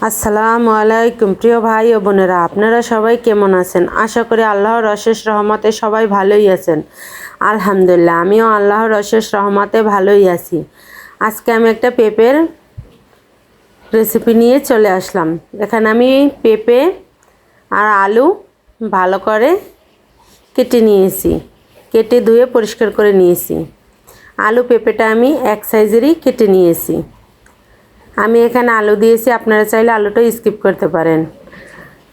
আসসালামু আলাইকুম প্রিয় ভাই ও বোনেরা, আপনারা সবাই কেমন আছেন? আশা করি আল্লাহর অশেষ রহমতে সবাই ভালোই আছেন। আলহামদুলিল্লাহ, আমিও আল্লাহর অশেষ রহমতে ভালোই আছি। আজকে আমি একটা পেঁপের রেসিপি নিয়ে চলে আসলাম। এখানে আমি পেঁপে আর আলু ভালো করে কেটে নিয়েছি, কেটে ধুয়ে পরিষ্কার করে নিয়েছি। আলু পেঁপেটা আমি এক সাইজেরই কেটে নিয়েছি। আমি এখানে আলু দিয়েছি, আপনারা চাইলে আলুটা স্কিপ করতে পারেন।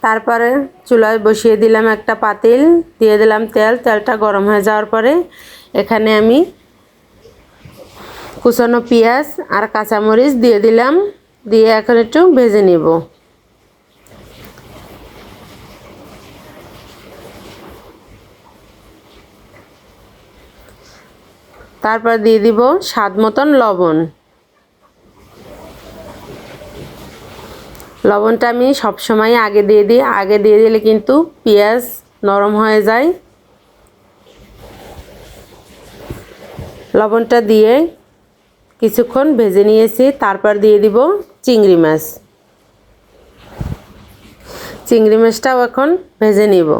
তারপরে চুলায় বসিয়ে দিলাম একটা পাতিল, দিয়ে দিলাম তেল। তেলটা গরম হয়ে যাওয়ার পরে এখানে আমি কুচানো পেঁয়াজ আর কাঁচামরিচ দিয়ে দিলাম, দিয়ে এখন একটু ভেজে নেব। তারপর দিয়ে দিব স্বাদ মতন লবণ। লবণটা আমি সবসময় আগে দিয়ে দিই, আগে দিয়ে দিলে কিন্তু পেঁয়াজ নরম হয়ে যায়। লবণটা দিয়ে কিছুক্ষণ ভেজে নিয়েছি। তারপর দিয়ে দিব চিংড়ি মাছ। চিংড়ি মাছটাও এখন ভেজে নিব।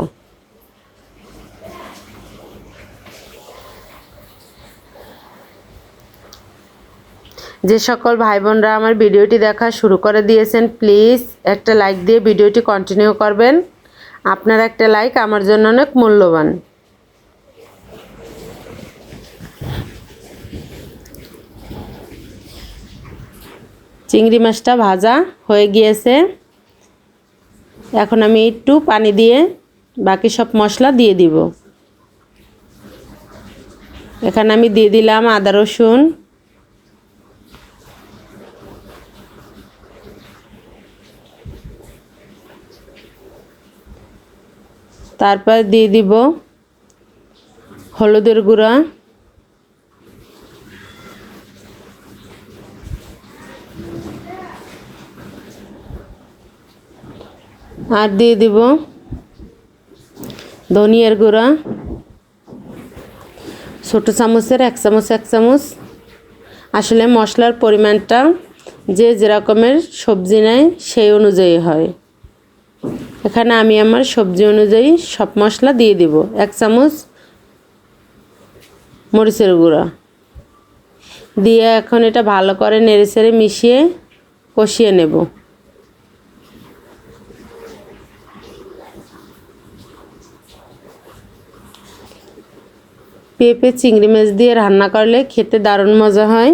যে সকল ভাই বোনরা আমার ভিডিওটি দেখা শুরু করে দিয়েছেন, প্লিজ একটা লাইক দিয়ে ভিডিওটি কন্টিনিউ করবেন। আপনার একটা লাইক আমার জন্য অনেক মূল্যবান। চিংড়ি মাছটা ভাজা হয়ে গিয়েছে। এখন আমি একটু পানি দিয়ে বাকি সব মশলা দিয়ে দিব। এখানে আমি দিয়ে দিলাম আদা রসুন, তারপর দিয়ে দিব হলুদের গুঁড়া, আর দিয়ে দিব ধনিয়ার গুঁড়া, ছোটো চামচের এক চামচ। আসলে মশলার পরিমাণটা যে যেরকমের সবজি নেয় সেই অনুযায়ী হয়। এখানে আমি আমার সবজি অনুযায়ী সব মশলা দিয়ে দিব। 1 চামচ মরিচের গুঁড়া দিয়ে এখন এটা ভালো করে নেড়েচেড়ে মিশিয়ে কষিয়ে নেব। পেঁপে চিংড়ি মাছ দিয়ে রান্না করলে খেতে দারুণ মজা হয়।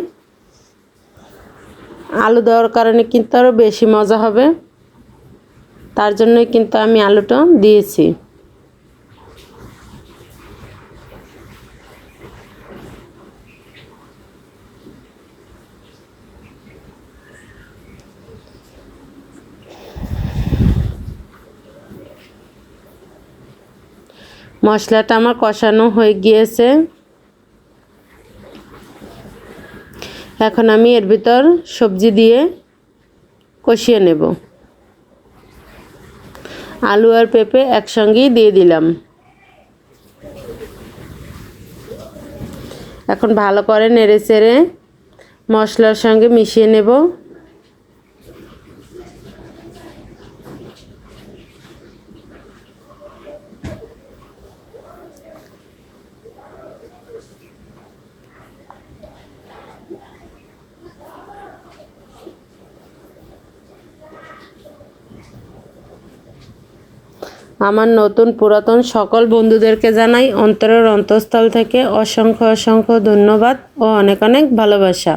আলু দেওয়ার কারণে কিন্তু আরও বেশি মজা হবে, তার জন্যই কিন্তু আমি আলুটা দিয়েছি। মশলাটা আমার কষানো হয়ে গিয়েছে। এখন আমি এর ভিতর সবজি দিয়ে কষিয়ে নেব। আলু আর পেঁপে একসঙ্গেই দিয়ে দিলাম। এখন ভালো করে নেড়েচেড়ে মশলার সঙ্গে মিশিয়ে নেব। আমার নতুন পুরাতন সকল বন্ধুদেরকে জানাই অন্তরের অন্তঃস্থল থেকে অসংখ্য অসংখ্য ধন্যবাদ ও অনেক অনেক ভালোবাসা।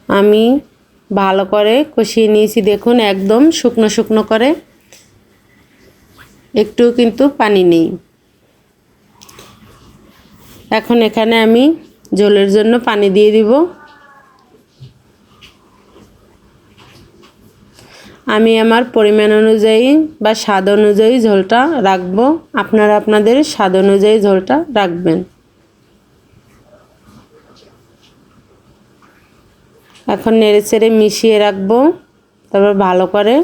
আমি ভালো করে কষিয়ে নিয়েছি, দেখুন একদম শুকনো শুকনো করে, একটু কিন্তু পানি নেই। এখন এখানে আমি ঝোলের জন্য পানি দিয়ে দিব। আমি আমার পরিমাণ অনুযায়ী বা স্বাদ অনুযায়ী ঝোলটা রাখবো, আপনারা আপনাদের স্বাদ অনুযায়ী ঝোলটা রাখবেন। এখন নেড়েচেড়ে মিশিয়ে রাখবো। তারপর ভালো করে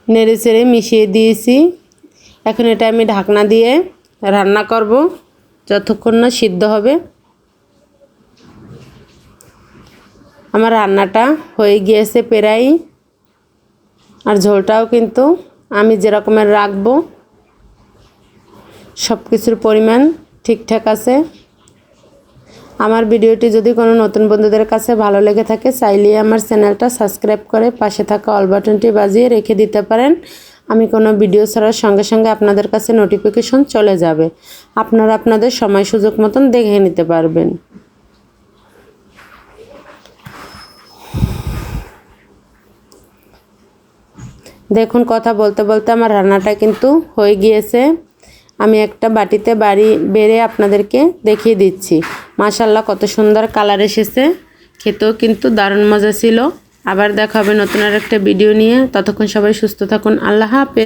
নেড়েচেড়ে মিশিয়ে দিয়েছি। এখন এটা আমি ঢাকনা দিয়ে রান্না করব যতক্ষণ না সিদ্ধ হবে। আমার রান্নাটা হয়ে গিয়েছে প্রায়, আর ঝোলটাও কিন্তু আমি যেরকমের রাখবো সব কিছুর পরিমাণ ঠিকঠাক আছে। আমার ভিডিওটি যদি কোনো নতুন বন্ধুদের কাছে ভালো লেগে থাকে চাইলে আমার চ্যানেলটা সাবস্ক্রাইব করে পাশে থাকা অল বাটনটি বাজিয়ে রেখে দিতে পারেন। আমি কোনো ভিডিও ছাড়ার সঙ্গে সঙ্গে আপনাদের কাছে নোটিফিকেশন চলে যাবে, আপনারা আপনাদের সময় সুযোগ মতন দেখে নিতে পারবেন। দেখুন কথা বলতে বলতে আমার রান্নাটা কিন্তু হয়ে গিয়েছে। আমি একটা বাটিতে বেড়ে আপনাদেরকে দেখিয়ে দিচ্ছি। মাশাআল্লাহ কত সুন্দর কালার এসেছে, খেতেও কিন্তু দারুণ মজা ছিল। আবার দেখা হবে নতুন আর একটা ভিডিও নিয়ে। ততক্ষণ সবাই সুস্থ থাকুন। আল্লাহ হাফেজ।